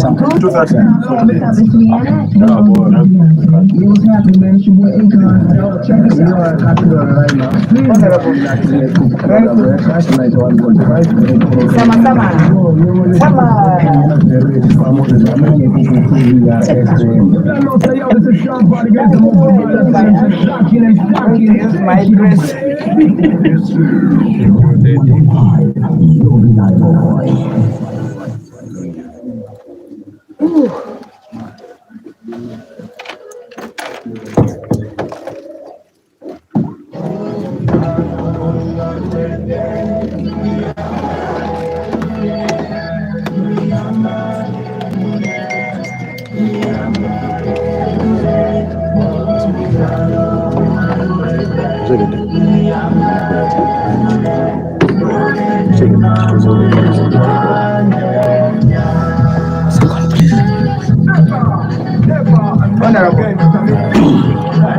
My dress.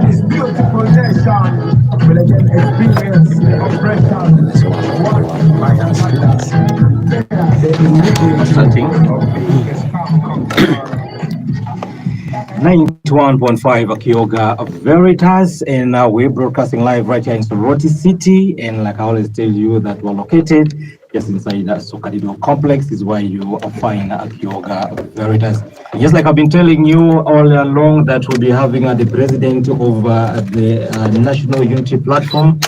This beautiful nation will again experience the oppression. Something. 91.5 Kyoga Veritas, and we're broadcasting live right here in Soroti City. And like I always tell you, that we're located just inside that Sokadido complex is where you find Kyoga Veritas. Just like I've been telling you all along, that we'll be having the president of the National Unity Platform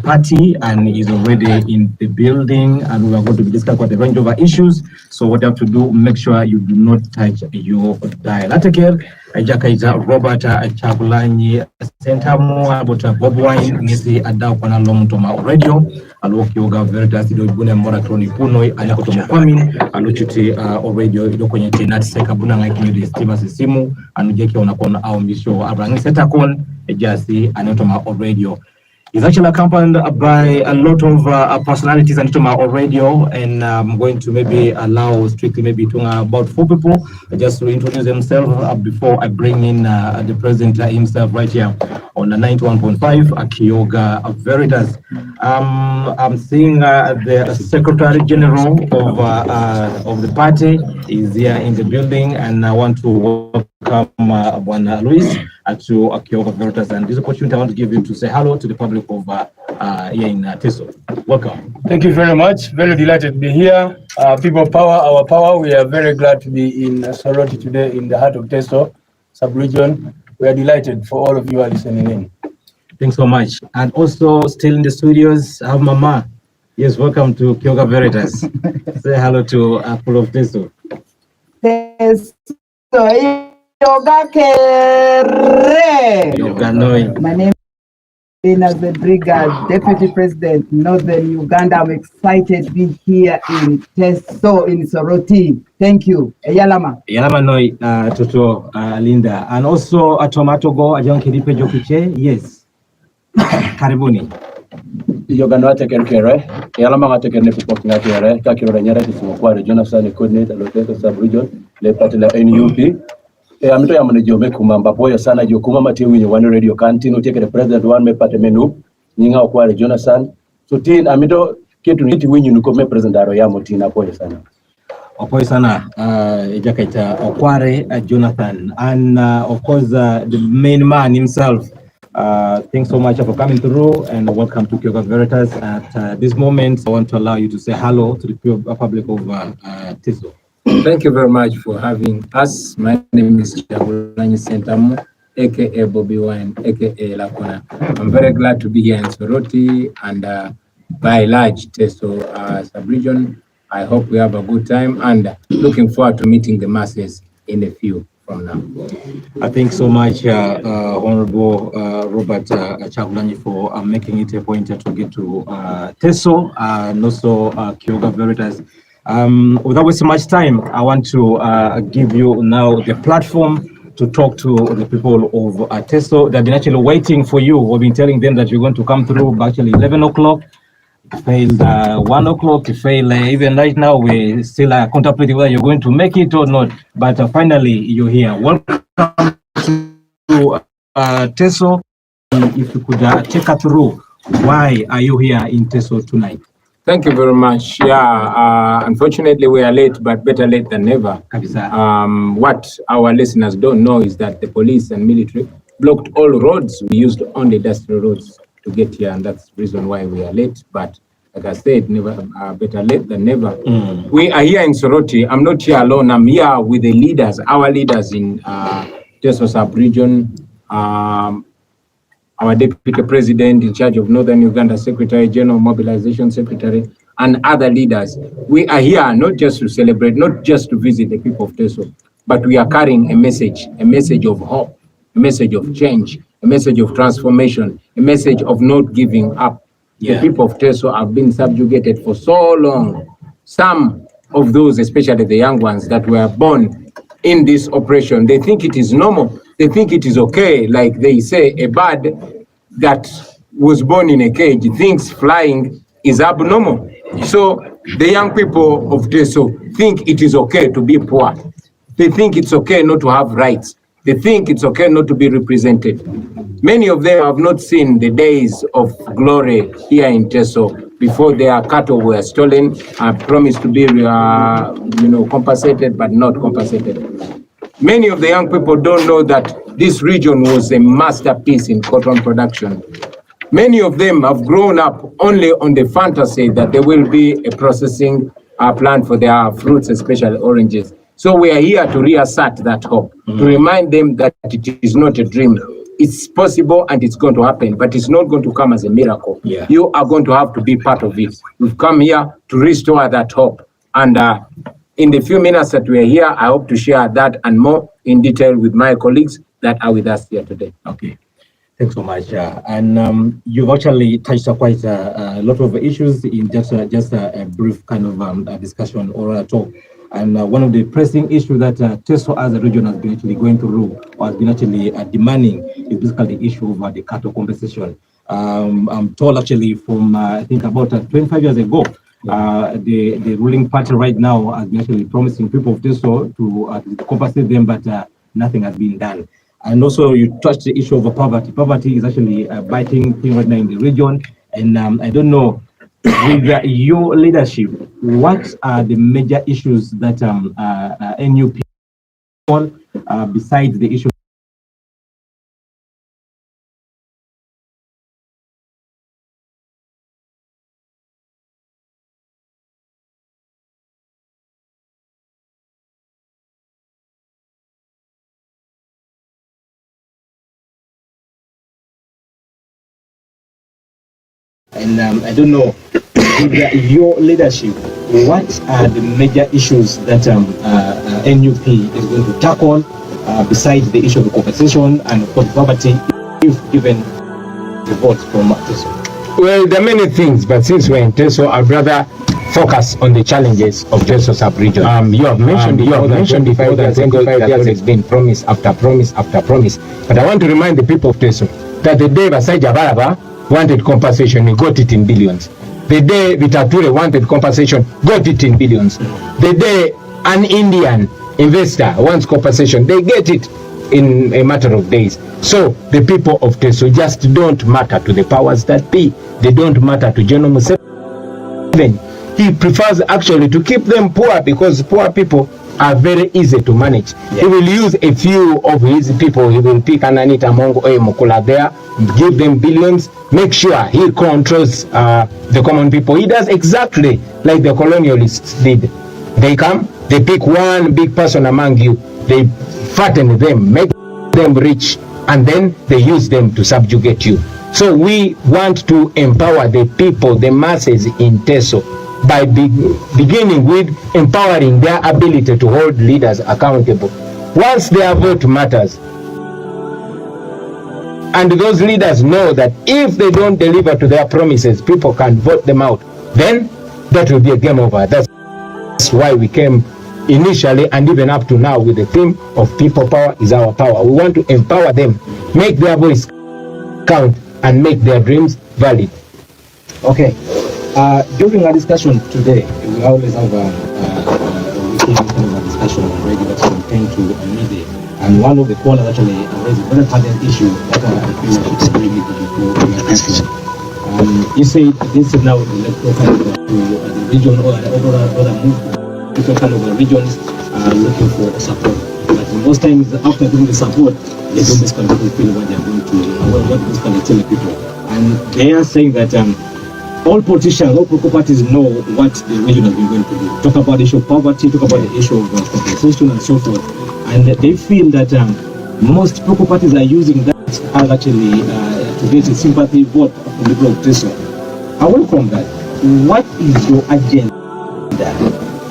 party, and he's already in the building, and we are going to be discussing quite a range of issues. So what you have to do, make sure you do not touch your dial. Again, Jakaita Robert Chagulanyi Sentamu about Bobi Wine Nisi Ada Kwana Long Toma Radio Alokyoga Veritas do Bune Moratroni Punoi Ayakotomo Kwamin Aluchuti Radio do kwenye tenati seka buna ngaki stima simu anujeki unakona au misho abrangi setakon ejasi anotoma Radio. It's actually accompanied by a lot of personalities and radio, and I'm going to maybe allow strictly maybe to about 4 people just to introduce themselves before I bring in the president himself right here on the 91.5 Kyoga Veritas. I'm seeing the Secretary General of the party is here in the building, and I want to welcome Bwana Luis to Kyoga Veritas, and this opportunity I want to give you to say hello to the public of here in Teso. Welcome. Thank you very much. Very delighted to be here. People power, our power. We are very glad to be in Soroti today in the heart of Teso sub-region. We are delighted for all of you are listening in. Thanks so much. And also still in the studios, I have Mama. Yes, welcome to Kyoga Veritas. Say hello to full of Teso. Yes. Yoga Kere. My name is as the Brigade Deputy President, Northern Uganda. I'm excited to be here in Teso, in Soroti. Thank you. Yalama. Yalama Noi, Toto Linda. And also a Tomato Go, a young Kiripe Jokiche. Yes. Karibuni. Yogano taken care, Yalama taken the Pokina care, Kakiro Nyara is Mokwari, Jonathan, coordinator, located sub-region, Le Patela NUP. Amito ya mwana jome kumamba poya sana jokuma matiwi wani radio kanti no take the president one me pate menu nyinga okware Jonathan so tin amito ketu niti winyu nukome president aro ya motina poya sana Jakaita Okware Jonathan, and of course the main man himself. Thanks so much for coming through, and welcome to Kyoga Veritas. At this moment I want to allow you to say hello to the public of Teso. Thank you very much for having us. My name is Chagulanyi Sentamu, aka Bobi Wine, aka Lakona. I'm very glad to be here in Soroti and by large Teso sub-region. I hope we have a good time and looking forward to meeting the masses in a few from now. Thanks so much, Honorable Robert Chagulanyi, for making it a point to get to Teso and also Kyoga Veritas. Without wasting much time, I want to give you now the platform to talk to the people of Teso. They've been actually waiting for you. We've been telling them that you're going to come through by actually 11 o'clock. It failed 1 o'clock. It failed even right now. We still contemplating whether you're going to make it or not. But finally, you're here. Welcome to Teso. If you could take us through, why are you here in Teso tonight? Thank you very much. Yeah, unfortunately we are late, but better late than never. What our listeners don't know is that the police and military blocked all roads. We used only industrial roads to get here, and that's the reason why we are late. But like I said, never better late than never. We are here in Soroti. I'm not here alone. I'm here with the leaders, our leaders in Teso sub-region. Our Deputy President in charge of Northern Uganda, Secretary General, Mobilization Secretary, and other leaders. We are here not just to celebrate, not just to visit the people of Teso, but we are carrying a message of hope, a message of change, a message of transformation, a message of not giving up. The people of Teso have been subjugated for so long. Some of those, especially the young ones that were born in this operation, they think it is normal. They think it is okay. Like they say, a bird that was born in a cage thinks flying is abnormal. So the young people of Teso think it is okay to be poor. They think it's okay not to have rights. They think it's okay not to be represented. Many of them have not seen the days of glory here in Teso before their cattle were stolen and promised to be compensated, but not compensated. Many of the young people don't know that this region was a masterpiece in cotton production. Many of them have grown up only on the fantasy that there will be a processing plant for their fruits, especially oranges. So we are here to reassert that hope, to remind them that it is not a dream. It's possible and it's going to happen, but it's not going to come as a miracle. You are going to have to be part of it. We've come here to restore that hope. And in the few minutes that we are here, I hope to share that and more in detail with my colleagues that are with us here today. Okay. Thanks so much. And you've actually touched on quite a lot of issues in just a brief kind of discussion or a talk. And one of the pressing issues that Teso as a region has been actually going through or has been actually demanding is basically the issue of the cattle compensation. I'm told actually from, I think about 25 years ago, the ruling party right now has been actually promising people of Teso to compensate them, but nothing has been done. And also you touched the issue of poverty. Poverty is actually biting thing right now in the region. And I don't know, with your leadership, what are the major issues that NUP besides the issue? And I don't know, with your leadership, what are the major issues that NUP is going to tackle besides the issue of the compensation and of course poverty, if given the votes from Teso? Well, there are many things, but since we're in Teso, I'd rather focus on the challenges of Teso sub-region. You have mentioned before that 25 years has been promise after promise after promise. But I want to remind the people of Teso that the day Basaija Baraba wanted compensation, he got it in billions. The day Vitature wanted compensation, got it in billions. The day an Indian investor wants compensation, they get it in a matter of days. So the people of Teso just don't matter to the powers that be. They don't matter to General Museveni. He prefers actually to keep them poor because poor people are very easy to manage. He will use a few of his people. He will pick Ananita Mongo Mukula there, give them billions, make sure he controls the common people. He does exactly like the colonialists did. They come, they pick one big person among you, they fatten them, make them rich, and then they use them to subjugate you. So we want to empower the people, the masses in Teso, by beginning with empowering their ability to hold leaders accountable. Once their vote matters, and those leaders know that if they don't deliver to their promises, people can vote them out, then that will be a game over. That's why we came initially and even up to now with the theme of people power is our power. We want to empower them, make their voice count, and make their dreams valid. Okay. During our discussion today, we always have a discussion on radio that we tend to media. And one of the callers actually raised a very pertinent issue that I feel like it's really good to You say this is now the electoral kind of to the region or other movement. Different kind of regions are looking for support. But most times after doing the support, they don't basically feel what they are going to, what basically tell the people. And they are saying that all politicians, all political parties know what the region has been going to do. Talk about the issue of poverty, talk about the issue of compensation and so forth. And they feel that most political parties are using that as actually to get a sympathy vote from the people of Teso. Away from that, what is your agenda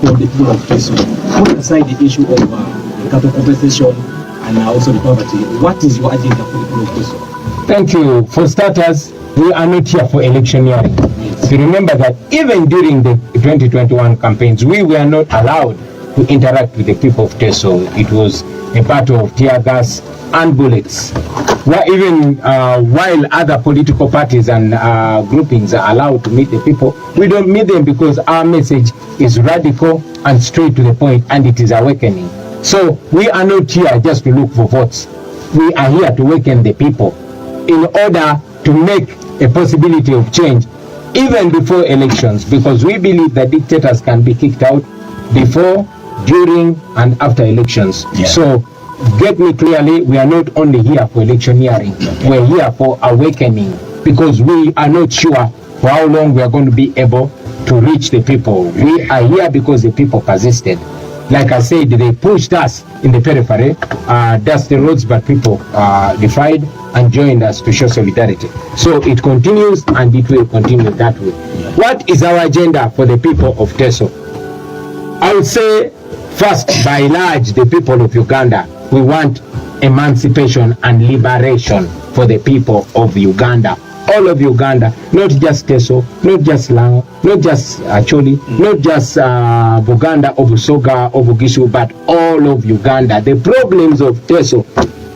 for the people of Teso? Put aside the issue of capital compensation and also the poverty. What is your agenda for the people of Teso? Thank you. For starters, we are not here for electioneering. Yes. You remember that even during the 2021 campaigns, we were not allowed to interact with the people of Teso. It was a battle of tear gas and bullets. Even while other political parties and groupings are allowed to meet the people, we don't meet them because our message is radical and straight to the point, and it is awakening. So we are not here just to look for votes. We are here to awaken the people in order to make a possibility of change even before elections, because we believe that dictators can be kicked out before, during, and after elections. Yeah. So get me clearly, we are not only here for electioneering, we're here for awakening, because we are not sure for how long we are going to be able to reach the people. We are here because the people persisted. Like I said, they pushed us in the periphery, dusty roads, but people defied and joined us to show solidarity. So it continues and it will continue that way. Yeah. What is our agenda for the people of Teso? I would say, first, by large, the people of Uganda, we want emancipation and liberation for the people of Uganda. All of Uganda, not just Teso, not just Lango, not just Acholi, not just Buganda or Busoga or Bugishu, but all of Uganda. The problems of Teso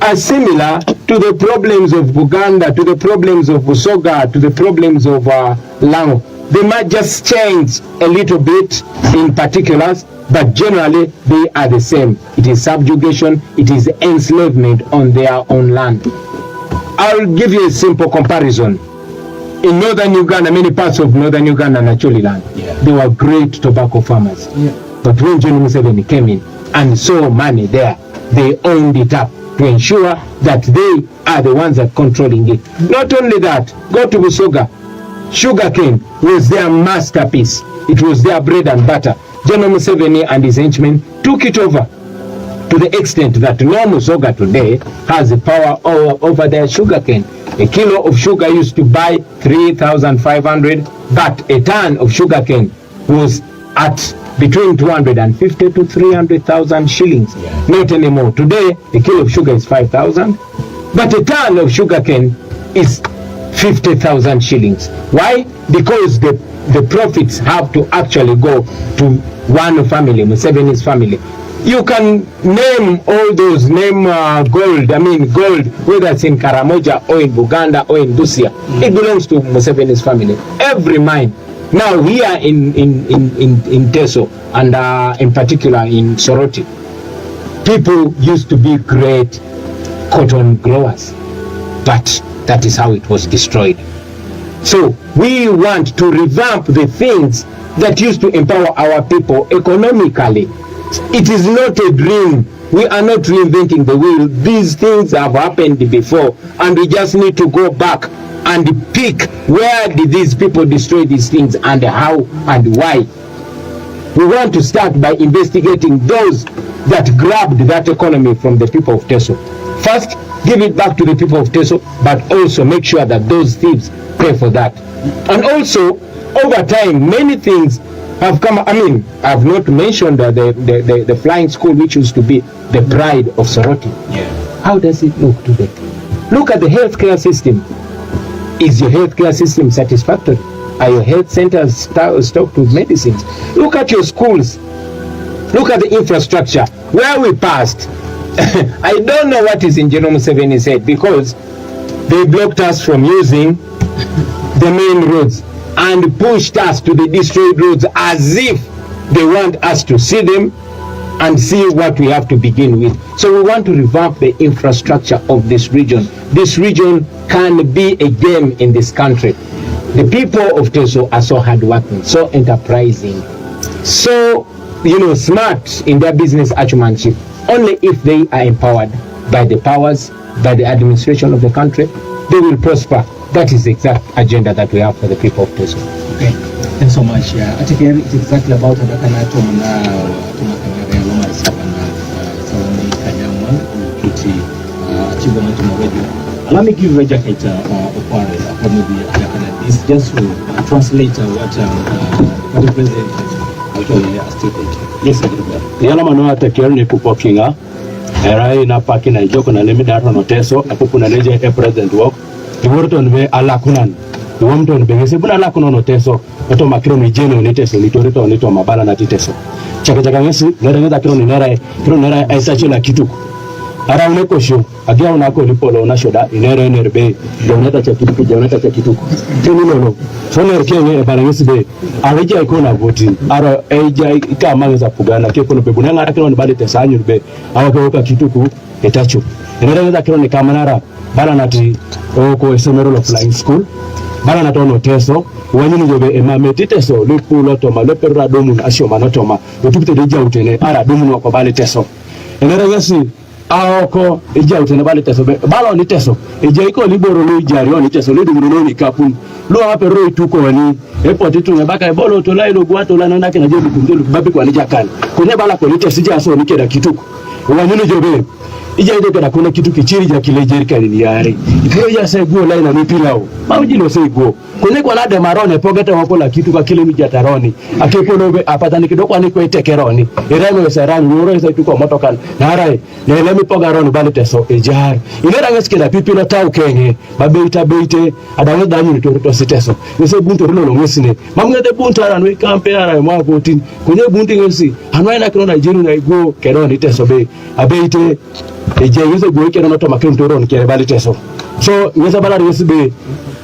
are similar to the problems of Buganda, to the problems of Busoga, to the problems of Lango. They might just change a little bit in particulars, but generally they are the same. It is subjugation, it is enslavement on their own land. I'll give you a simple comparison. In northern Uganda, many parts of northern Uganda and Acholi land, they were great tobacco farmers. Yeah. But when John Museveni came in and saw money there, they owned it up to ensure that they are the ones that are controlling it. Not only that, go to Busoga. Sugarcane was their masterpiece. It was their bread and butter. General Museveni and his henchmen took it over to the extent that no Musoga today has the power over their sugarcane. A kilo of sugar used to buy 3,500, but a ton of sugarcane was at between 250 to 300,000 shillings. Yeah. Not anymore. Today, a kilo of sugar is 5,000, but a ton of sugarcane is 50,000 shillings. Why? Because the profits have to actually go to one family, Museveni's family. You can name all those, gold, gold, whether it's in Karamoja or in Buganda or in Busia, it belongs to Museveni's family. Every mine. Now here in Teso and in particular in Soroti, people used to be great cotton growers, but that is how it was destroyed. So we want to revamp the things that used to empower our people economically. It is not a dream. We are not reinventing the wheel. These things have happened before, and we just need to go back and pick where did these people destroy these things and how and why. We want to start by investigating those that grabbed that economy from the people of Teso. First, give it back to the people of Teso, but also make sure that those thieves pay for that. And also, over time, many things have come. I've not mentioned the flying school, which used to be the pride of Soroti. Yeah. How does it look today? Look at the healthcare system. Is your healthcare system satisfactory? Are your health centers stocked with medicines? Look at your schools. Look at the infrastructure. Where we passed, I don't know what is in General Museveni's head, because they blocked us from using the main roads and pushed us to the destroyed roads as if they want us to see them and see what we have to begin with. So we want to revamp the infrastructure of this region. This region can be a game in this country. The people of Teso are so hardworking, so enterprising, so smart in their business acumenship. Only if they are empowered by the powers, by the administration of the country, they will prosper. That is the exact agenda that we have for the people of Teso. Okay, thanks so much. I think it's exactly about the kind of Let me give a jacket this just to translate what the president actually stated. Yes, sir. Yala manoa tekerni kupokinga. Erai na paki na joko na lemi daro no Teso. Apupu na leje president walk. Iworton be alakunan. Iwomton be ngese buna alakunan no Teso. Oto makiro ni jeno ni Teso. Nitorito nito mabala na Teso. Chaka ngesi nere kiro ni nera aisa chila kituku. Ara uneko show agia unako lipolo na shoda inere nerbe joneta cha kituku tenu no so ner kenye balangisi be arija ikona voting ara eja kama ngeza pugana ke kono be bunanga ara kino ni bali tesanyu be awako ka kituku etacho inere ngeza kino ni kamanara bala nati oko esemero of flying school bala natono Teso wanyini jobe emameti Teso lupulo toma lepera domun asho manotoma utupite deja utene ara domun wako bali Teso inere ngesi aoko ija utene bale Teso balo ni Teso ija iko liboro lo ijari oni Teso le dumuro ni kapun lo hape ro ituko wani epo titu ngabaka ebolo to la ilo gwato la nana kana jebu kundulu babi kwa nija kan kone bala ko ni Teso ija so ni keda kituko wanyini jobe ija ide kada kuna kitu kichiri ja kile jerika ni yari ipiro ya sai go la ina mipilao mauji lo sai go kone kwa la de marone pogeta wakola kitu kwa kile mija taroni akepo be apatani kidoko ani kwa itekeroni irano serani ngoro sai tuko motokan narai na ile mipoga roni bali Teso ejar inera ngesikela pipilo tau kenye babeita beite adawe danyu to siteso ngese bunto rilo ngosine mamngete bunto ara no kampe ara mwa voting kunye bunti ngesi hanwaina kino na jiru na igo keroni Teso be abeite ejeyeze goike no to makento ron kere bali Teso so ngesa bala ngesi be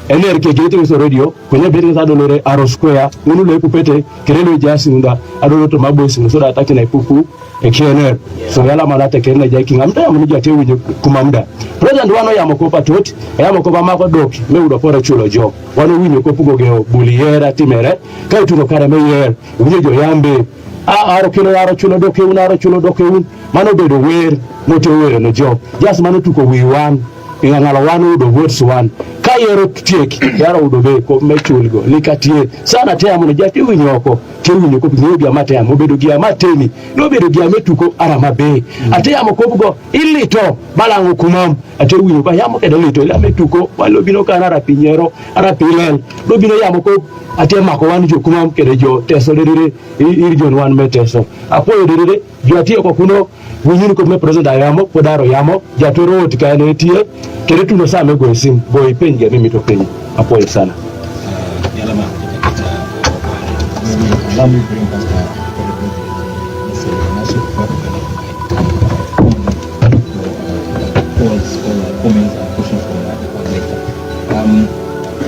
enerke gete ngese radio kunye bere ngasa dolore aro square unu le kupete kerelo jasi unda adolo to mabosi so da ataki na ipuku ekiener so yala malate kerena jaki ngamta ya munija tewu kumamda president wano ya mokopa tot ya mokopa mako doki me udo pore chulo jo wano winyo ko pugo geo buliera timere kai tuno kare meyer winyo jo yambe aro kilo aro chulo doke un mano bedo wer moto wer no jo just mano tuko we one ingangalo wano udo votes one kayero tiek yaro udo be ko mechulgo likatie sana te amono jati winyoko ke winyoko binyobi amate ya mobedo gia mateni no bedo gia metuko arama be ate ya mokobugo ilito balango kumam ate winyo ba yamo kedo lito ila metuko walo bino kana rapinyero arapilel do bino yamo ko ate mako wanu jo kumam kedo jo Teso derere iri jon wan meteso apoyo derere jo ate ko kuno winyini ko me president yamo podaro yamo jatoro tikane tie kere tuno saa mego esim boy penja mimi to penja apoyo sana Yalama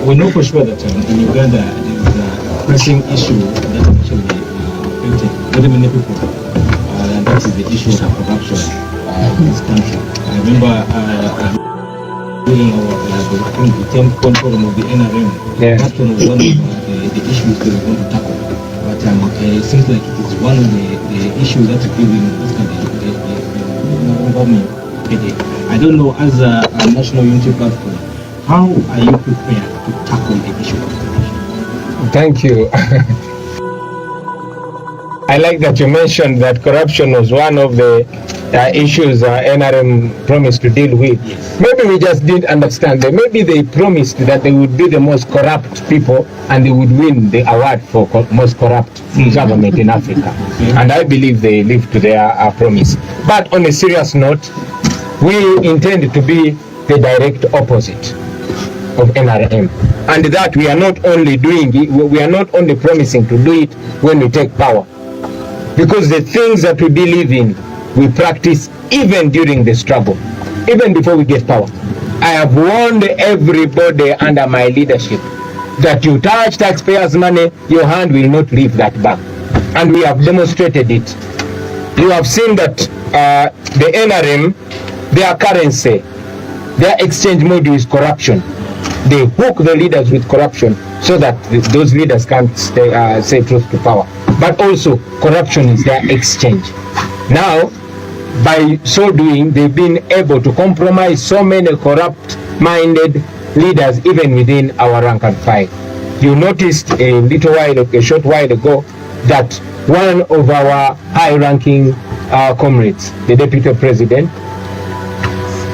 we know for sure that in Uganda there is a pressing issue that actually affected very many people, and that is the issue of corruption in this country. I remember during the 10th forum of the NRM, that one was one of the issues that we want to tackle. But it seems like it is one of the issues that is giving the government headache. I don't know, as a national unity platform, how are you prepared to tackle the issue of corruption? Thank you. I like that you mentioned that corruption was one of the issues NRM promised to deal with. Yes. Maybe we just didn't understand them. Maybe they promised that they would be the most corrupt people and they would win the award for most corrupt government in Africa. And I believe they lived to their promise. But on a serious note, we intend to be the direct opposite of NRM. And that we are not only doing it, we are not only promising to do it when we take power. Because the things that we believe in, we practice even during the struggle, even before we get power. I have warned everybody under my leadership that you touch taxpayers' money, your hand will not leave that bag. And we have demonstrated it. You have seen that the NRM, their currency, their exchange mode is corruption. they hook the leaders with corruption so that those leaders can't say truth to power. But also, corruption is their exchange. Now, by so doing, they've been able to compromise so many corrupt-minded leaders even within our rank and file. You noticed a short while ago, that one of our high-ranking comrades, the Deputy President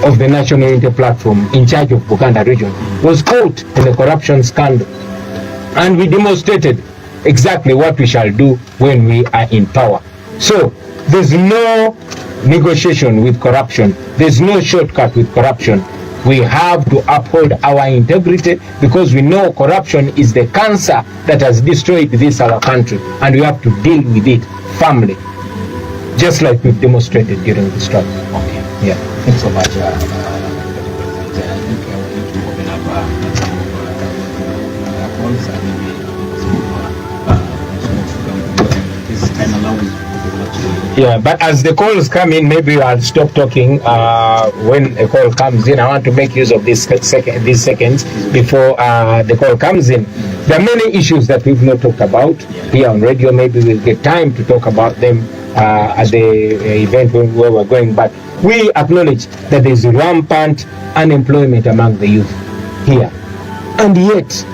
of the National Unity Platform in charge of Buganda region, was caught in a corruption scandal. And we demonstrated exactly what we shall do when we are in power. So there's no negotiation with corruption. There's no shortcut with corruption. We have to uphold our integrity because we know corruption is the cancer that has destroyed this our country, and we have to deal with it firmly, just like we've demonstrated during the struggle. Okay. Yeah. Thanks so much. I think I want you to open up calls and maybe this time allows. Yeah, but as the calls come in, maybe I'll stop talking. When a call comes in, I want to make use of these seconds before the call comes in. There are many issues that we've not talked about here on radio. Maybe we'll get time to talk about them at the event where we're going. But we acknowledge that there's rampant unemployment among the youth here. And yet,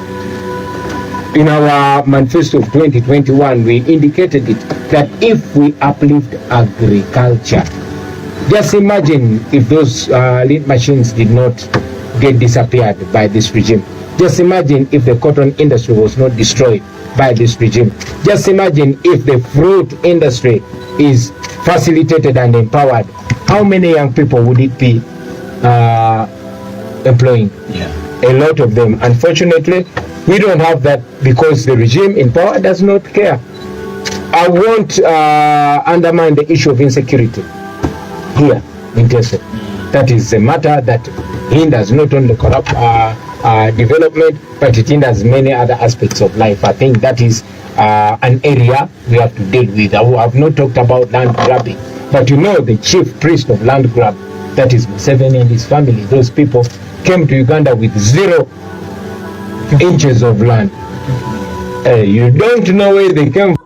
in our manifesto of 2021, we indicated it that if we uplift agriculture, just imagine if those lead machines did not get disappeared by this regime. Just imagine if the cotton industry was not destroyed by this regime. Just imagine if the fruit industry is facilitated and empowered. How many young people would it be employing? Yeah. A lot of them. Unfortunately, we don't have that because the regime in power does not care. I won't undermine the issue of insecurity here in Teso. That is a matter that hinders not only corrupt development, but it hinders many other aspects of life. I think that is an area we have to deal with. I have not talked about land grabbing, but you know the chief priest of land grab, that is Museveni and his family. Those people came to Uganda with 0 inches of land. You don't know where they came from.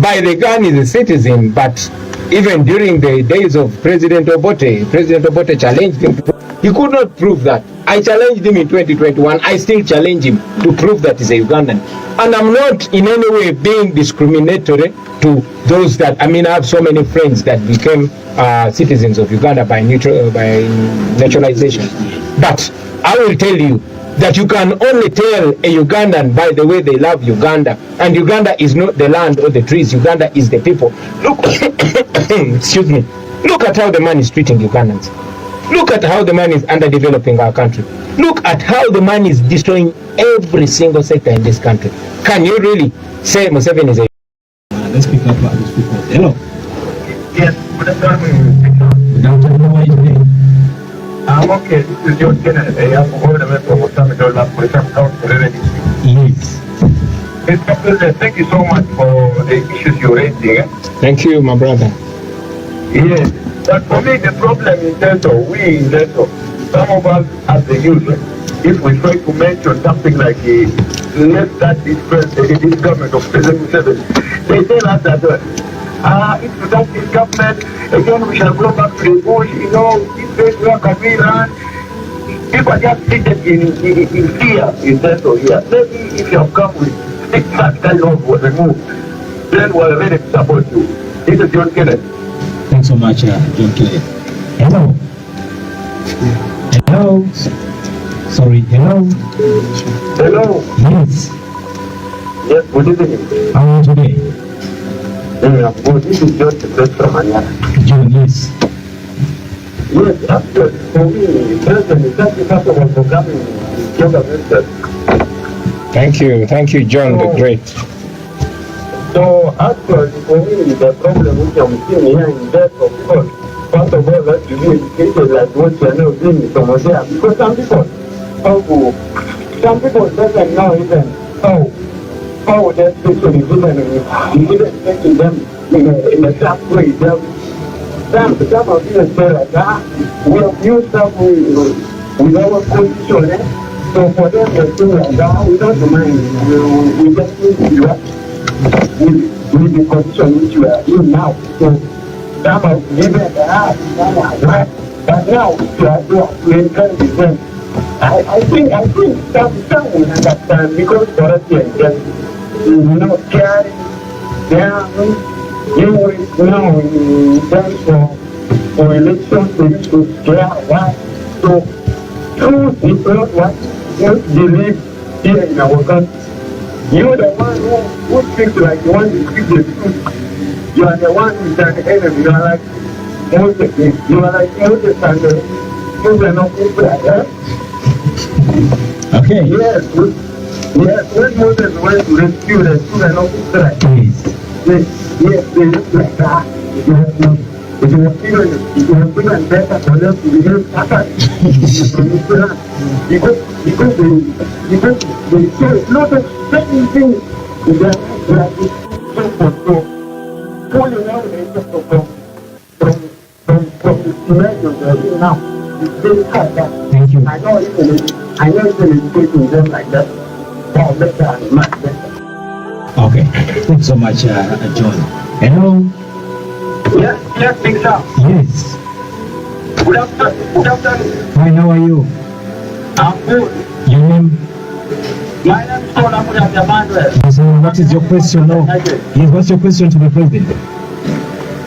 By the gun is a citizen, but even during the days of President Obote challenged him. He could not prove that. I challenged him in 2021. I still challenge him to prove that he's a Ugandan. And I'm not in any way being discriminatory to those that, I have so many friends that became citizens of Uganda by naturalization. But I will tell you that you can only tell a Ugandan by the way they love Uganda. And Uganda is not the land or the trees. Uganda is the people. Look, excuse me. Look at how the man is treating Ugandans. Look at how the man is underdeveloping our country. Look at how the man is destroying every single sector in this country. Can you really say Museveni is a... Let's pick up these people. Hello. Yes, good afternoon. Good afternoon. How are you today? I'm okay. This is John Kennedy. I am all the way from Osamidola, Police County Revenue. Yes. Mr. President, thank you so much for the issues you're raising. Thank you, my brother. Yes, but for me the problem in Teso, we in Teso, some of us as the youth, if we try to mention something like let's start this government of President Museveni, they tell us that if you start this government, again we shall go back to the bush, this place where can we run? People are just seated in fear in Teso here. Maybe if you have come with that kind of remove, then we're ready to support you. This is John Kennedy. Thanks so much, John Kelly. Hello. Hello. Sorry, hello. Hello. Yes. Yes, good evening. How are you today? Good. This is John from Manyara. John, yes. Yes, actually, for me, President, thank you first of all for coming to government. Thank you, John the Great. So actually, for me, the problem which I'm seeing here in that, of course, first of all, that you be educated like what you are now doing from there. Because some people doesn't know even how that situation is even taking them in a tough way. some of you say like that. We have used stuff with our position. So for them to do like that, we don't mind. We just need to do with the position which you are in now. So some of you give it some are right. But now you are doing different. I think some will understand because Soroti is just caring. You will now in terms for elections to care why. So truth is not what you believe here in our country. You are the one who speaks like you want to speak the truth. You are the one who is an enemy. You are like Moses. You are like Moses and you are not people like that. Okay. Yes, when Moses went to rescue the children of Israel, yes, they looked like that. It was even better for them to behave Satan because they saw a lot of certain things in their life so pulling out the effect from the measures they are doing now. It's very hard that Thank you. I know even educating them like that. Far better and much better. Okay. Thank you so much, John. Hello. Yes, big sir. Yes. Good afternoon. Hi, how are you? I'm good. Your name? My name is Emmanuel. So what is your question now? Yes, what's your question to the president?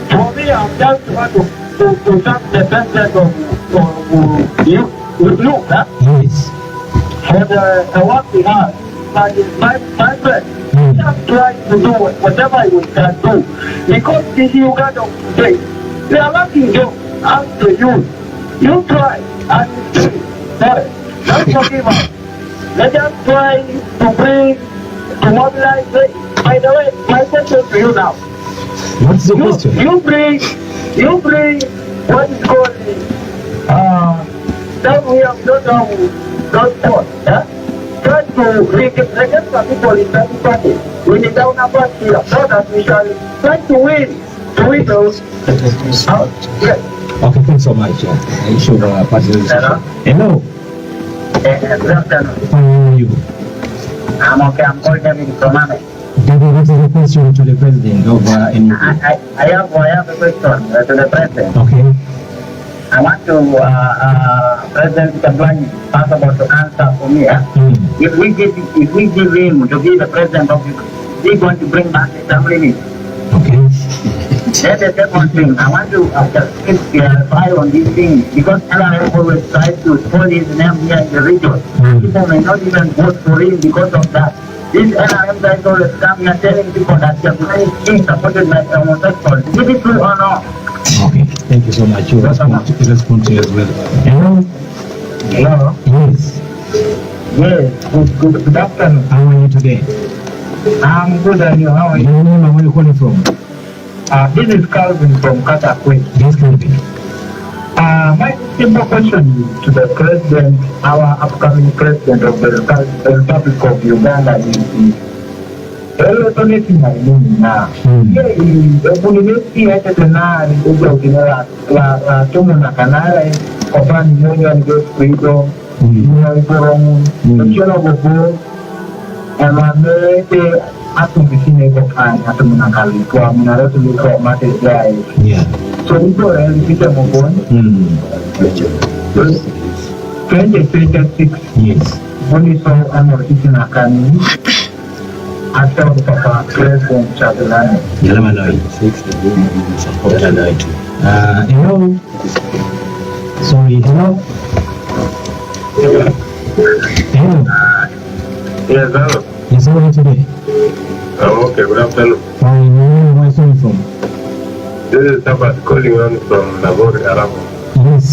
For me, I'm just want to thank the president of you, huh? Yes. For the work we have. My friend, just try to do whatever you can do. Because in Uganda today, they are lacking jobs after you. You try and do it. Don't forgive us. Let us try to mobilize it. By the way, my question to you now. What's the question? You bring what is called down here, don't sport, yeah? Try to recruit some people in that party. We need down a part here, so that we shall try to win those. Yes. Okay, thanks so much. I should participate. Hello. Good afternoon. How are you? I'm okay. I'm calling David from Ame. David, what is the question to the president of NUP? I have a question to the president. Okay. I want to President Kablanyi first of all to answer for me. If we give him to be the president of it, he's going to bring back the term limit. Okay. Then the second thing, I want to clarify on this thing because NRM always tries to spoil his name here in the region. People may not even vote for him because of that. This NRM guys always come here telling people that Kablanyi is being supported by homosexuals. Is it true or not? Okay, thank you so much. You respond to you as well. Hello? Hello? Yes. Yes, good afternoon. How are you today? I'm good and you, how are you? Your name and where you calling from? This is Calvin from Katakwe. Yes, Calvin. My simple question to the president, our upcoming president of the Republic of Uganda is anything I mean now. Ubunifu yake tena ndio ukinoa la tomo na kanara kwa bani moja ndio kuido ni borongo ndio bobo amamete atumbisine kwa kan atumuna kali kwa mnara tuliko mate jai so ndio ilipita mboni 2026 yes boni so amortisi na kanini after the Papa President Chabulani. Yalamanoi. Hello. Sorry, hello. Hello. Yes, hello. Yes, how are you today? I'm okay, good afternoon. Fine, where are you from? This is Tabat calling on from Nagori, Arabo. Yes,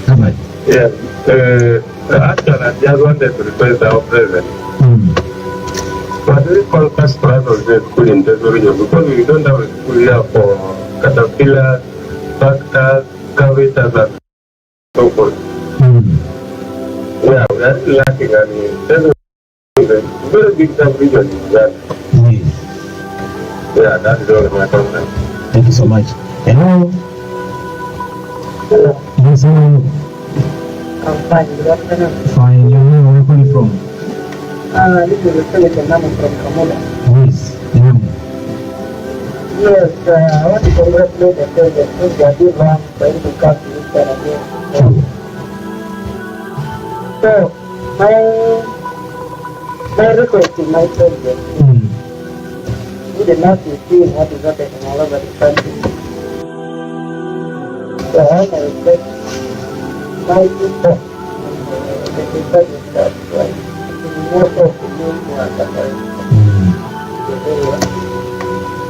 Tabat. Yes. Actually, I just wanted to request our president. But we call first class of the school in Tesorio because we don't have a school here for caterpillars, tractors, carburetors, and so forth. Yeah, we are still lacking, and Tesorio is a very big subdivision in that. Yeah, that is all my concern. Thank you so much. Hello. Yes, hello. I'm fine. Good afternoon. Fine. Your name, where are you calling from? This is the Senator Namu from Kamola. Yes. Yeah. Yes, I want to congratulate the president because they are doing wrong for him to come to this kind of thing. So, my request is my president. We did not see what is happening all over the country. So I want to respect my people. The people is that right. More so to do more suffering.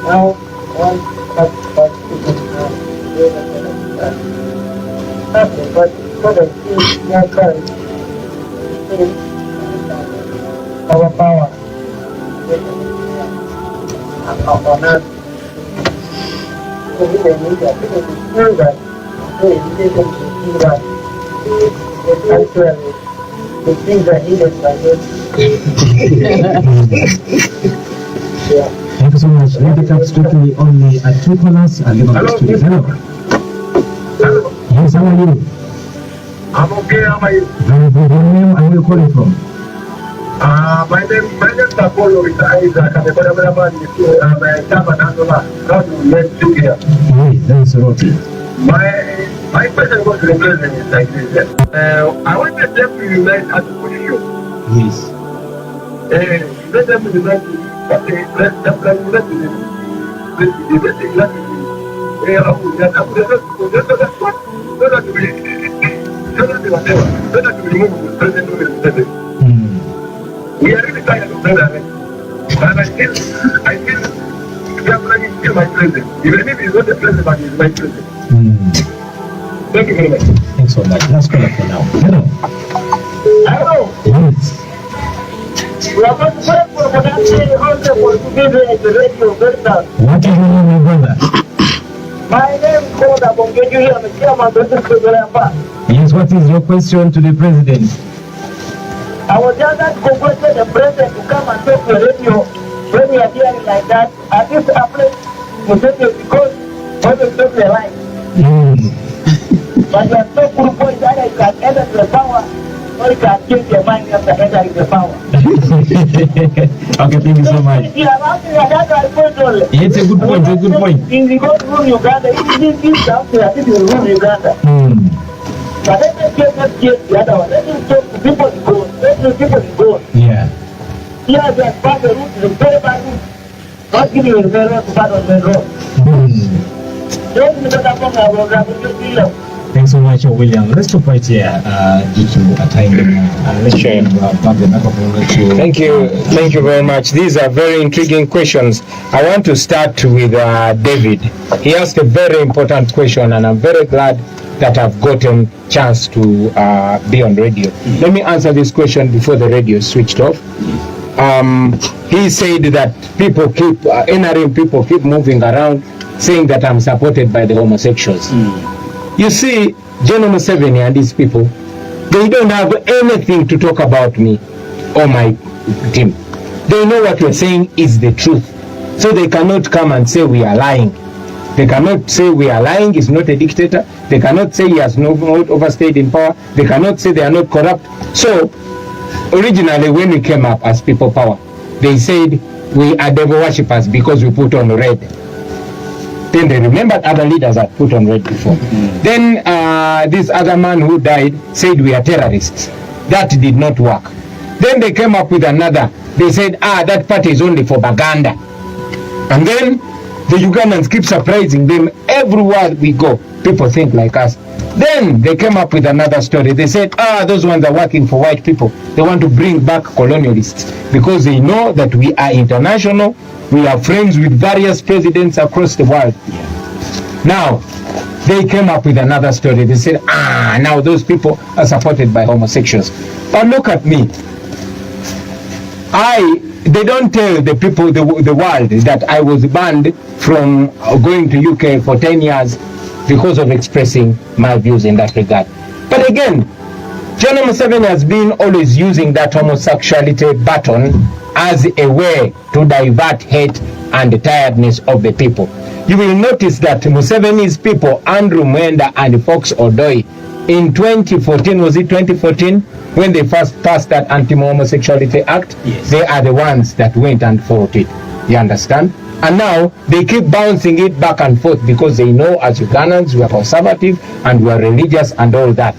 Now, one part people now, they are going to nothing, but for the see more courage, our power, on us. So we need to feel that, we need to see that actually the things are needed by them. Yeah. Thank you so much. Let it up strictly only at 2 corners and give up the studio. Hello. Hello. Yes, how are you? I'm okay. How are you? Very good. Your name and where are you calling from? My name is Apollo. It's Isaac. I'm a cameraman. I'm a Tabanandola. How do you let you here? Yes, that is Soroti. My question was to the president is like this. I want them to unite as a position. Yes. Let them unite. Let we are really tired of that. And I feel Gabriel is still my president. Even if he's not the president, but he's my president. Thank you very much. Thanks so much. Let's call up for now. Hello. Hello. Yes. We are going to pray for the also for today the radio Verta. What is your name, my brother? My name is Koda Bongeju. I'm a chairman of the President. Yes, what is your question to the president? I was just congratulating the president to come and talk to the radio when we are hearing like that. At least I pray to say it because when we talk the line. But you are so good point that you can enter the power or you can change your mind after entering the power. Okay, thank you so much. It's a good point, it's a good point. In the good rule Uganda, it is something that is rule Uganda. But let them get the other one. Let them talk to people in gold. Let them people in gold. Yeah. Here they are part the route, the very bad route. Not giving you the very road to part of the road. Don't look at that one, I will grab it. Thanks so much, William. Let's stop right here due to a time. Let's Sure. back the microphone to... Thank you very much. These are very intriguing questions. I want to start with David. He asked a very important question, and I'm very glad that I've gotten chance to be on radio. Let me answer this question before the radio switched off. He said that people keep NRM people keep moving around saying that I'm supported by the homosexuals. You see, General Museveni and these people, they don't have anything to talk about me or my team. They know what we're saying is the truth. So they cannot come and say we are lying. They cannot say we are lying, he's not a dictator. They cannot say he has not overstayed in power. They cannot say they are not corrupt. So, originally when we came up as People Power, they said we are devil worshippers because we put on red. Then they remembered other leaders had put on red before. Then this other man who died said we are terrorists. That did not work. Then they came up with another. They said, that party is only for Baganda. And then the Ugandans keep surprising them. Everywhere we go, people think like us. Then they came up with another story. They said, those ones are working for white people. They want to bring back colonialists because they know that we are international. We are friends with various presidents across the world. Now, they came up with another story. They said, now those people are supported by homosexuals. But look at me. They don't tell the people, the world, that I was banned from going to UK for 10 years because of expressing my views in that regard. But again, General Museveni has been always using that homosexuality button as a way to divert hate and the tiredness of the people. You will notice that Museveni's people, Andrew Mwenda and Fox Odoi, in 2014, was it 2014, when they first passed that Anti-Homosexuality Act? Yes. They are the ones that went and fought it. You understand? And now they keep bouncing it back and forth because they know as Ugandans we are conservative and we are religious and all that.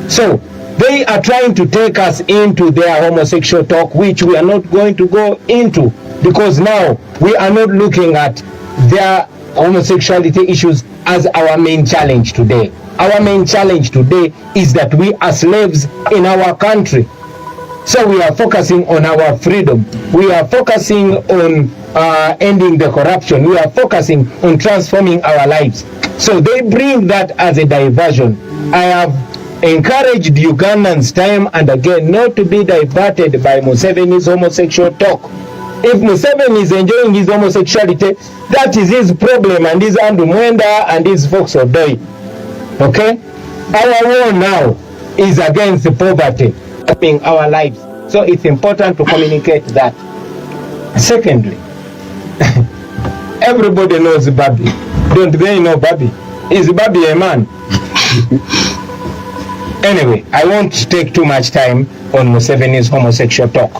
So they are trying to take us into their homosexual talk, which we are not going to go into, because now we are not looking at their homosexuality issues as our main challenge today. Our main challenge today is that we are slaves in our country. So we are focusing on our freedom. We are focusing on ending the corruption. We are focusing on transforming our lives. So they bring that as a diversion. I have encouraged Ugandans time and again not to be diverted by Museveni's homosexual talk. If Museveni is enjoying his homosexuality, that is his problem, and his Andrew Mwenda and his Fox Odoi. Okay? Our war now is against poverty, helping our lives. So it's important to communicate that. Secondly, everybody knows Bobi. Don't they know Bobi? Is Bobi a man? Anyway, I won't take too much time on Museveni's homosexual talk.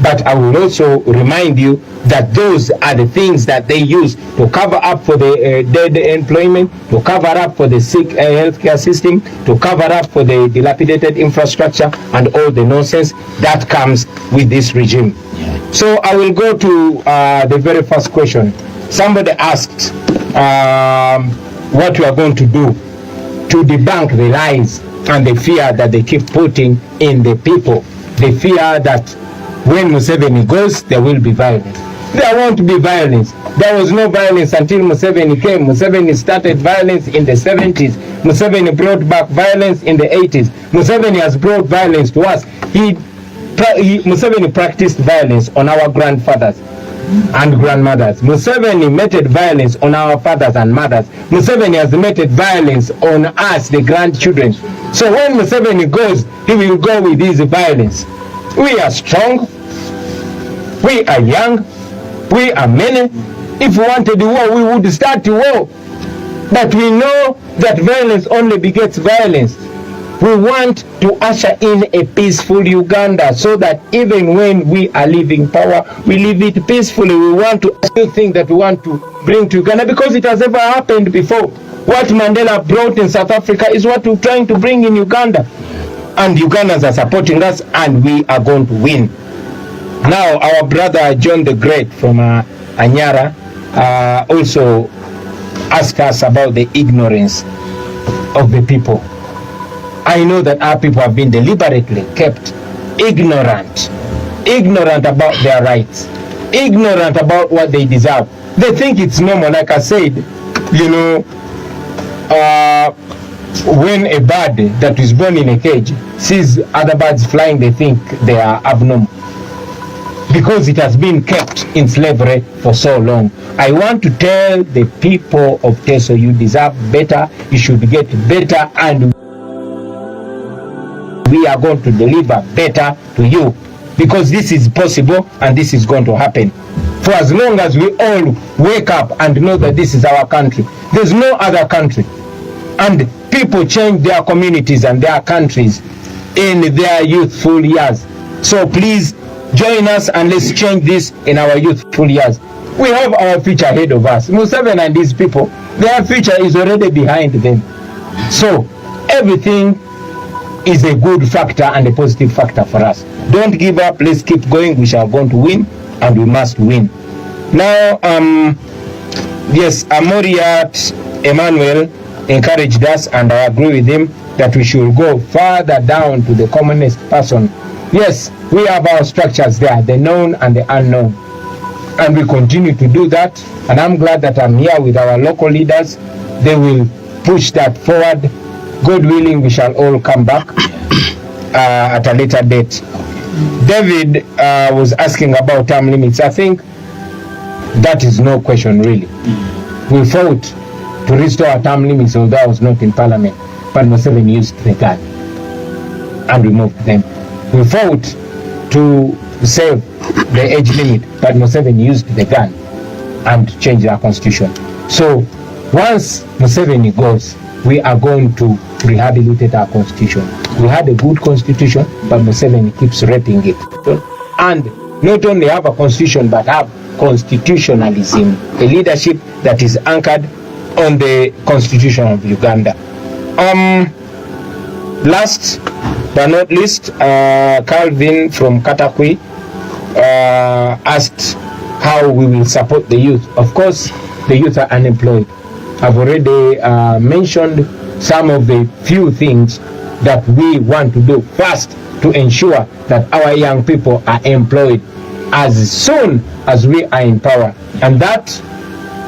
But I will also remind you that those are the things that they use to cover up for the dead employment, to cover up for the sick healthcare system, to cover up for the dilapidated infrastructure and all the nonsense that comes with this regime. So I will go to the very first question. Somebody asked what we are going to do to debunk the lies and the fear that they keep putting in the people. The fear that when Museveni goes, there will be violence. There won't be violence. There was no violence until Museveni came. Museveni started violence in the 70s. Museveni brought back violence in the 80s. Museveni has brought violence to us. Museveni practiced violence on our grandfathers and grandmothers. Museveni meted violence on our fathers and mothers. Museveni has meted violence on us, the grandchildren. So when Museveni goes, he will go with his violence. We are strong. We are young. We are many. If we wanted the war, we would start the war. But we know that violence only begets violence. We want to usher in a peaceful Uganda so that even when we are leaving power, we leave it peacefully. We want to still think that we want to bring to Uganda because it has never happened before. What Mandela brought in South Africa is what we're trying to bring in Uganda. And Ugandans are supporting us and we are going to win. Now, our brother John the Great from Anyara also asked us about the ignorance of the people. I know that our people have been deliberately kept ignorant about their rights, ignorant about what they deserve. They think it's normal. Like I said, you know, when a bird that is born in a cage sees other birds flying, they think they are abnormal because it has been kept in slavery for so long. I want to tell the people of Teso, you deserve better, you should get better, and we are going to deliver better to you because this is possible and this is going to happen. For as long as we all wake up and know that this is our country, there's no other country. And people change their communities and their countries in their youthful years. So please join us and let's change this in our youthful years. We have our future ahead of us. Museveni and these people, their future is already behind them. So everything is a good factor and a positive factor for us. Don't give up. Let's keep going. We shall going to win and we must win. Now, yes, Amoriat Emmanuel encouraged us, and I agree with him, that we should go further down to the commonest person. Yes, we have our structures there, the known and the unknown. And we continue to do that. And I'm glad that I'm here with our local leaders. They will push that forward. God willing, we shall all come back at a later date. David was asking about term limits. I think that is no question really. We fought to restore our term limits, although I was not in parliament, but Museveni used the gun and removed them. We fought to save the age limit, but Museveni used the gun and changed our constitution. So once Museveni goes, we are going to rehabilitate our constitution. We had a good constitution, but Museveni keeps raping it. And not only have a constitution, but have constitutionalism, a leadership that is anchored on the constitution of Uganda. Last but not least, Calvin from Katakwi asked how we will support the youth. Of course, the youth are unemployed. I've already mentioned some of the few things that we want to do first to ensure that our young people are employed as soon as we are in power. And that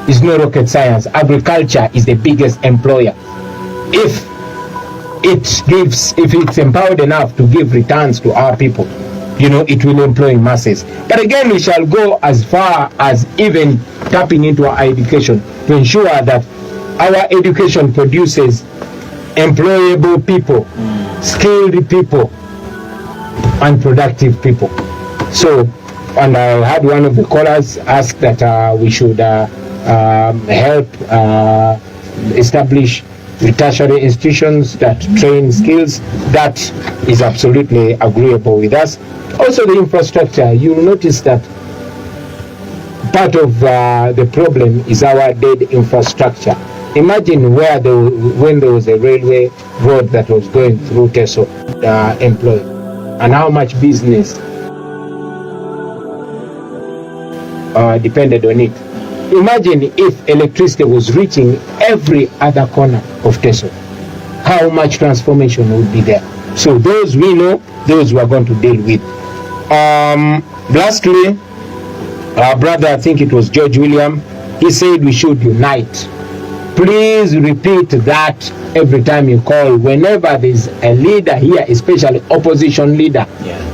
is no rocket science. Agriculture is the biggest employer. If it's empowered enough to give returns to our people, it will employ masses. But again, we shall go as far as even tapping into our education to ensure that our education produces employable people, skilled people, and productive people. So, and I had one of the callers ask that we should help establish tertiary institutions that train skills. That is absolutely agreeable with us. Also, the infrastructure, you'll notice that part of the problem is our dead infrastructure. Imagine when there was a railway road that was going through Teso employed, and how much business depended on it. Imagine if electricity was reaching every other corner of Teso, how much transformation would be there. So those we know, those we are going to deal with. Lastly, our brother, I think it was George William, he said we should unite. Please repeat that every time you call, whenever there's a leader here, especially opposition leader,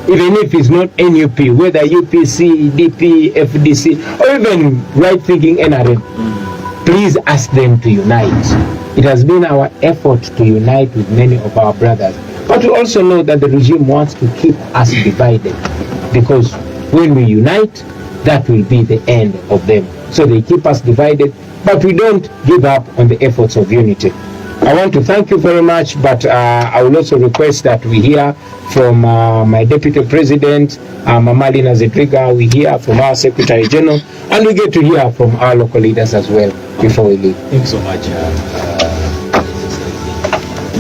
even if it's not NUP, whether UPC, DP, FDC, or even right-thinking NRM, please ask them to unite. It has been our effort to unite with many of our brothers. But we also know that the regime wants to keep us divided, because when we unite, that will be the end of them. So they keep us divided, but we don't give up on the efforts of unity. I want to thank you very much, but I will also request that we hear from my Deputy President, Mama Lina Zedriga, we hear from our Secretary General, and we get to hear from our local leaders as well before we leave. Thanks so much.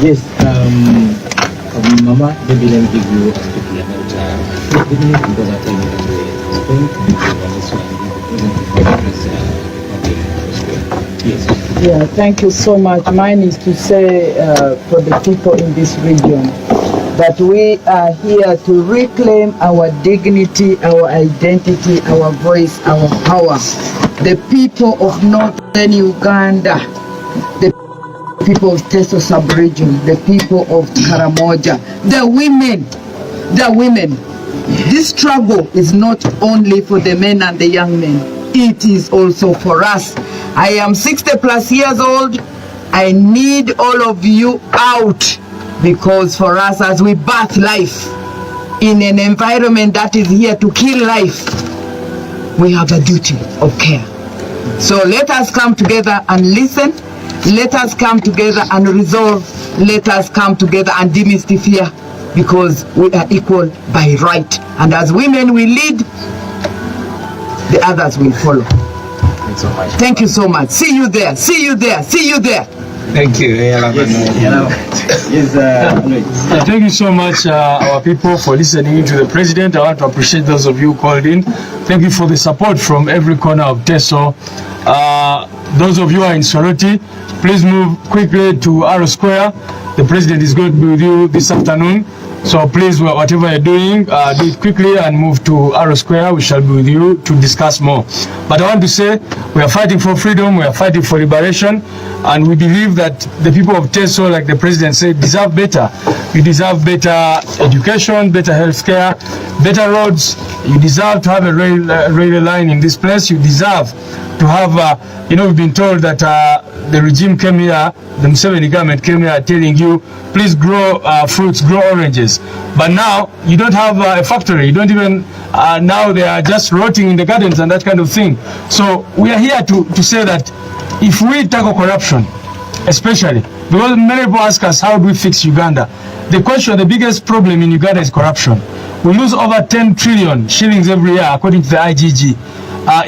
Yes, Mama, maybe let me give you a quickly about because I tell you Yeah, thank you so much. Mine is to say for the people in this region that we are here to reclaim our dignity, our identity, our voice, our power. The people of northern Uganda, the people of Teso sub-region, the people of Karamoja, the women. This struggle is not only for the men and the young men, it is also for us. I am 60 plus years old. I need all of you out, because for us, as we birth life in an environment that is here to kill life, we have a duty of care. So let us come together and listen. Let us come together and resolve. Let us come together and demystify, because we are equal by right. And as women we lead, the others will follow. Thanks so much. Thank you so much. See you there. See you there. See you there. Thank you. Thank you so much, our people, for listening to the president. I want to appreciate those of you who called in. Thank you for the support from every corner of Teso. Those of you who are in Soroti, please move quickly to Arrow Square. The president is going to be with you this afternoon. So please, whatever you're doing, do it quickly and move to Arrow Square. We shall be with you to discuss more. But I want to say, we are fighting for freedom, we are fighting for liberation, and we believe that the people of Teso, like the president said, deserve better. You deserve better education, better health care, better roads. You deserve to have a rail line in this place. You deserve to have, we've been told that the regime came here, the Museveni government came here telling you, please grow fruits, grow oranges. But now you don't have a factory. You don't even, now they are just rotting in the gardens and that kind of thing. So we are here to say that if we tackle corruption, especially, because many people ask us, how do we fix Uganda? The question, the biggest problem in Uganda is corruption. We lose over 10 trillion shillings every year, according to the IGG,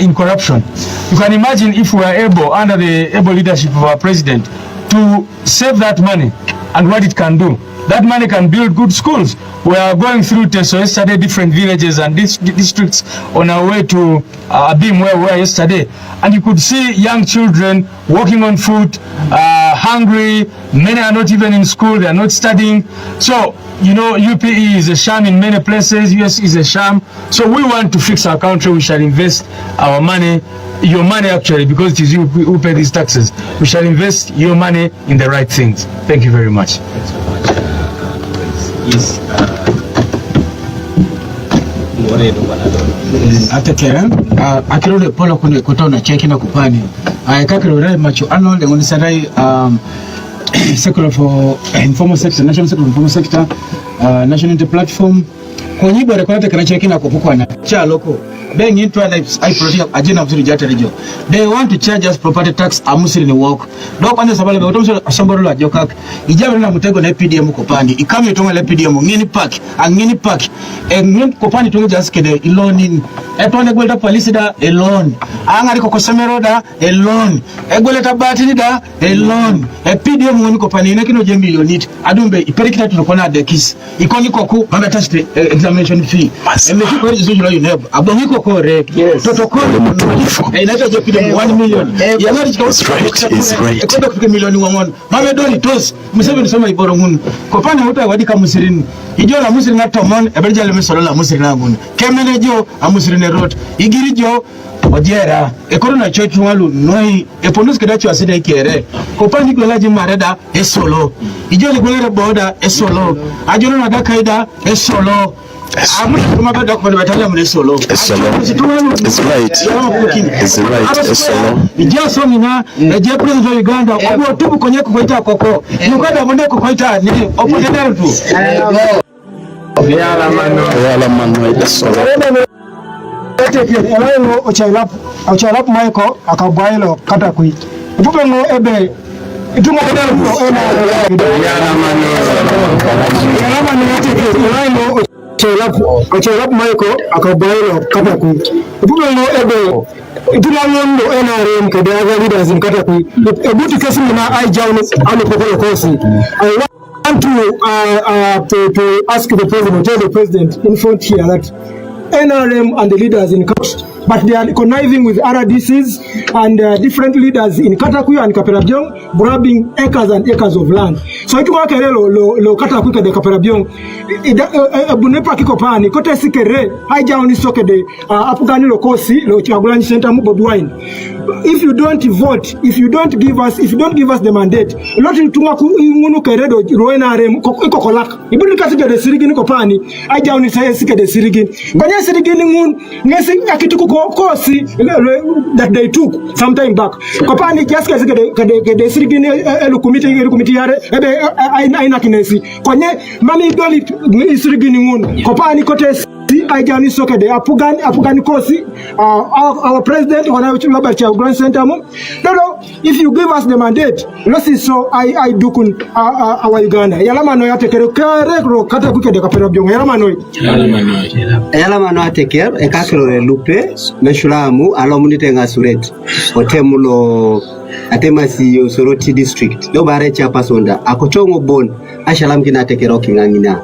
in corruption. You can imagine if we are able, under the able leadership of our president, to save that money and what it can do. That money can build good schools. We are going through Teso yesterday, different villages and districts on our way to Abim, where we were yesterday. And you could see young children walking on foot, hungry. Many are not even in school, they are not studying. So, you know, UPE is a sham in many places, US is a sham. So we want to fix our country, we shall invest our money, your money actually, because it is you who pay these taxes. We shall invest your money in the right things. Thank you very much. Thanks so much. Yes. Atakera akirole polo kune kutona cheki na kupani kakiro rai macho ano le ngoni sarai sector for informal sector, national sector informal sector, national inter platform konyibo rekonate kana cheki na kupukwana cha loko being into I project agenda mzuri jata region. They want to charge us property tax amusiri ni walk. Doko ande sabale be otomso asambolo la jokak. Ijabe na mutego na PDM kopandi. Ikame tonga le PDM ngini park, angini park. Ngini kopandi tonga just kede iloni. Etone gwelta police da alone. Angari ko kosemero da alone. Egwelta batini da alone. PDM ngini kopandi ina kino je millionit. Adumbe iperikita tunokona dekis. Ikoni koku mama tax examination fee. Emeki ko izo you know aboniko correct. Yes. Protocol. Inaita je PDM 1 million. It's right. Ekoda kufika milioni 1. Mama doni tos. Musebe nisoma iboro ngunu. Kopana uta wadika musirini. Ijo la musirini na tomon eberja le mesolo la musirini na ngunu. Kemene jo amusirini road. Igiri jo odiera. Ekodo na chochu walu noi eponus kedacho asida ikere. Kopani kwa laji mareda esolo. Ijo le gwelere boda esolo. Ajono na dakaida esolo. It's right. It's right. It's solo. Ijaso mina eje president wa Uganda obo tubu konyeko kwaita koko. Uganda mondeko kwaita ni opposition tu. Yala mano ite solo. Elo ochalap maiko akabwailo kata kui. Ipupe ngo ebe itungo kadalo ena yala mano elo ochalap maiko akabailo kata kui ipupe ngo ebe itulangondo NRM kadaga leaders in kata kui ebuti kesi na aijawni alo kokolo kosi. I want to ask the president, tell the president in front here that NRM and the leaders in court, but they are conniving with RDCs and different leaders in Katakuyu and Kaperabyong, grabbing acres and acres of land. So itu wakere lo Katakuyu kade Kaperabyong, bunepa kiko pani, kote sikere, haja oni soke de apugani lo kosi, lo chagulani center mu Bobi Wine. If you don't vote, if you don't give us the mandate, loti tunga ngunu keredo roena rem iko kolak. Ibuni kasike de sirigini kopani, haja oni sike de sirigini. Kwenye sirigini ngun ngesi akituku kosi that they took some time back. Kopani kiasi de sirigini elu committee yare ebe aina kinesi. Kwenye mami doli sirigini ngun kopani kote Ajani soke de apugani kosi our president wana Robert Grand Center no, if you give us the mandate let's see so I dukun our Uganda yalama no yatekere kare kata kuke de Kaperabyong yalama no ateker e kakero lupe meshulamu alomunite ngasuret otemulo atemasi Soroti district do bare cha pasonda akotongo bon ashalam kina tekero kingangina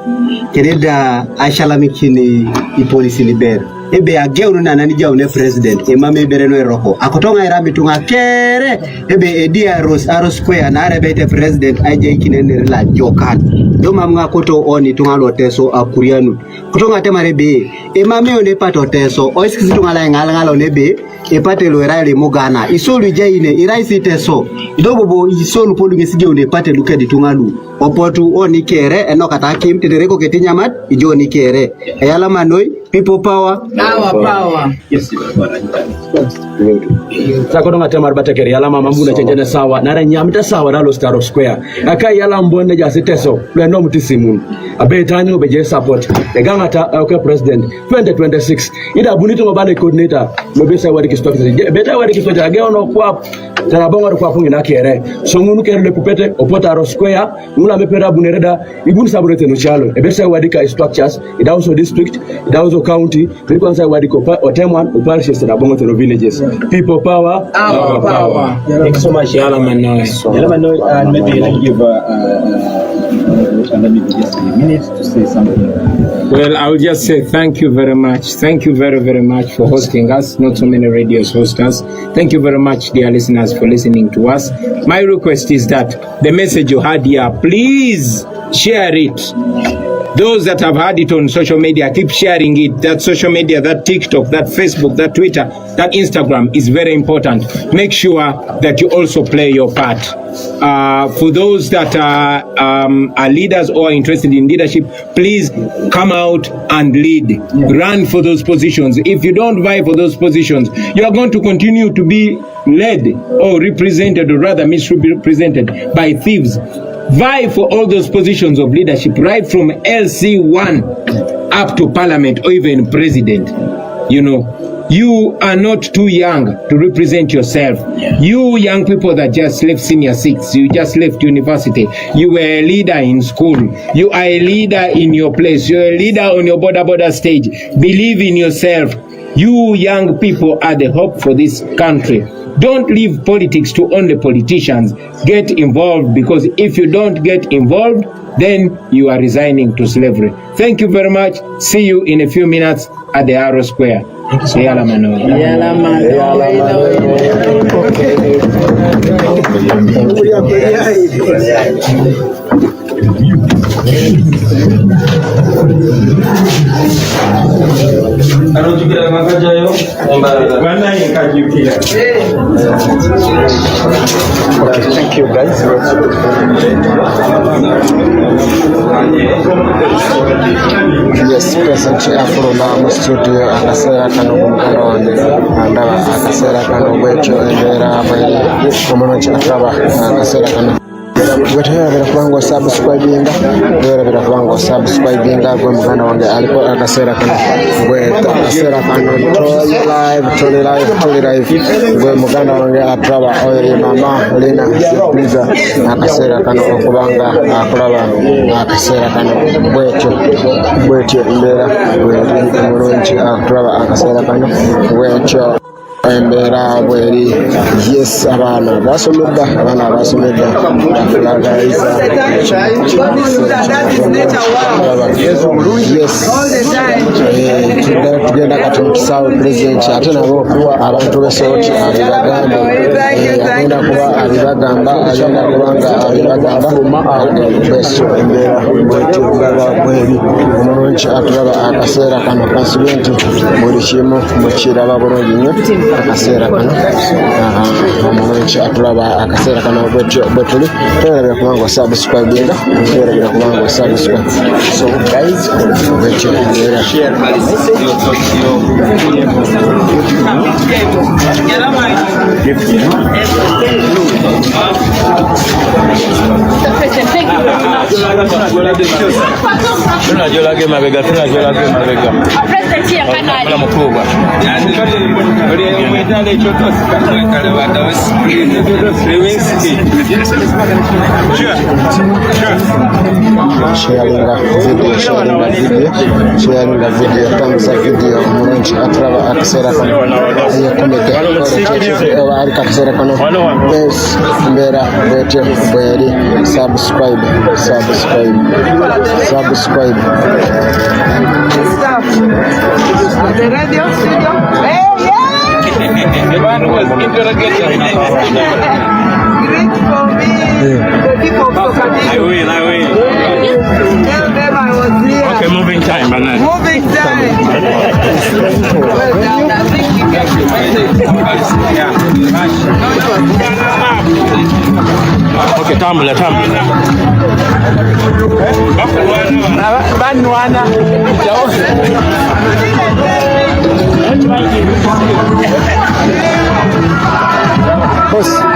kereda ashalam kini ipolisi liber ebe ageu na nani jaune president emame bereno eroko akotonga irami tunga kere ebe edia aros square na arebe president aje kinene la jokan do mamnga koto oni tunga loteso akurianu kutonga temarebe emame one pato teso oiskisi tunga la ngala nebe epate lo erale mogana isolu jaine iraisi teso idobobo isolu polu ngesige one pate lukedi tungalu opotu oni kere enokata kim tedereko ketinyamat ijoni kere eyala manoi People power. Our power. Yes, Sako nga tamar batakere yala mama mbuna chenjene sawa nara nyamita sawa nalo Star Square aka yala mbonde jasi teso lweno mutisimun abetanyo beje support eganga ta president 2026 ida bunito mabane coordinator mobesa wadi kistock beta wadi kistock age ono kwa tarabonga kwa fungi na kere so ngunu kere le pupete opota Square ngula mepera bunereda ibun saburete no chalo ebesa wadi ka structures ida also district ida also county kwanza wadi ko otemwan oparishes na bongo to villages. People power, our power. Thank you so much, Yala Manoy. Yala Manoy, maybe I'll give maybe just a minute to say something. Well, I'll just say thank you very much. Thank you very, very much for hosting us. Not so many radios host us. Thank you very much, dear listeners, for listening to us. My request is that the message you had here, please share it. Those that have had it on social media, keep sharing it. That social media, that TikTok, that Facebook, that Twitter, that Instagram is very important. Make sure that you also play your part. For those that are leaders or are interested in leadership, please come out and lead. Run for those positions. If you don't vie for those positions, you are going to continue to be led or represented, or rather misrepresented by thieves. Vie for all those positions of leadership, right from LC1 up to parliament or even president. You know, you are not too young to represent yourself. You young people that just left senior 6, you just left university, you were a leader in school, you are a leader in your place, you're a leader on your border stage. Believe in yourself. You young people are the hope for this country. Don't leave politics to only politicians. Get involved, because if you don't get involved, then you are resigning to slavery. Thank you very much. See you in a few minutes at the Arrow Square. Yala Manoy. Yala Okay, thank you guys. Yes, present Afro na studio akasera kano kumukano wande andaba akasera kano bwecho endera abaye komono chakaba akasera kano Wetera kubango subscribinga wetera kubango subscribinga gwe muganda wange aliko akasera kano akasera kano toli live gwe muganda wange atraba oyo mama Lena Bliza akasera kano okubanga akulaba akasera kano bwetyo mbera bwe mulungi atraba akasera kano bwetyo embera bweri. Yes, abana basomedda afulagaiza tugenda kati mukisawe president ate nabo abantu besoroti agenda kuba abibagamba beso embera bweri omulungi atulaba akaseera kano president buli kimu mukiraba bulungi nnyo akasera kano omulungi atulaba akasera kano bwetuli twerabira kubanga osubscribinga twerabira kubanga osubscribe. So guys, bwetyo share my sharing the video, thumbs up video, mulungi atraba akasera kano yekomete ari kakasera kano bes mbera bwetyo bweri subscribe The radio studio. Hey, yeah! The man was interrogated. Great for me. The people of Soroti. I will. Tell them I was here. Okay, moving time, man. Moving time. Well done. I think you get the message. Yeah. Okay. Tambula. Banwana. Boss.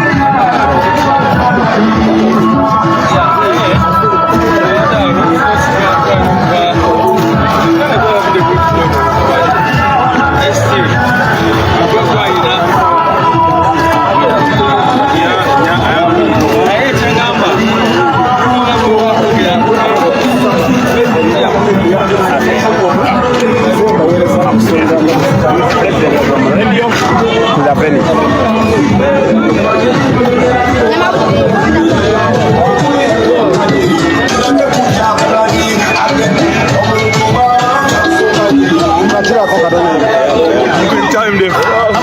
Thank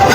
you.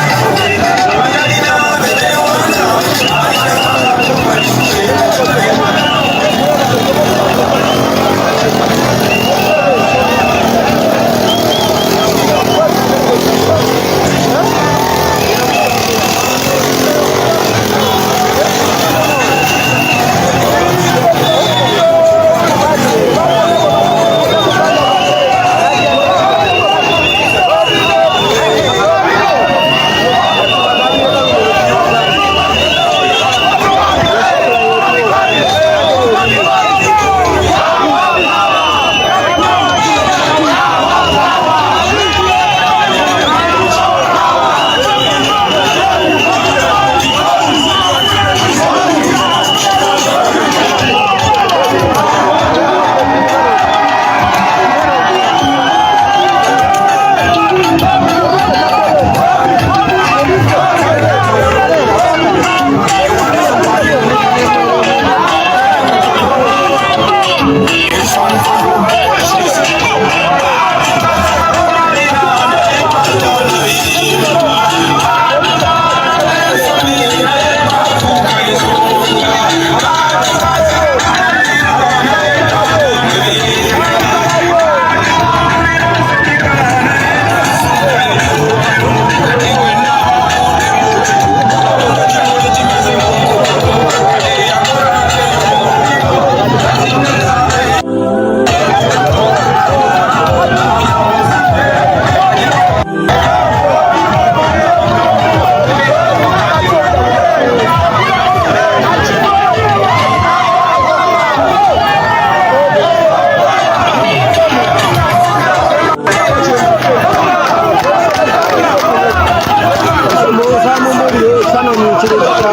kirika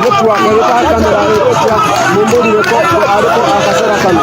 network erika kamera erika mumbuli ko ariko akasera kano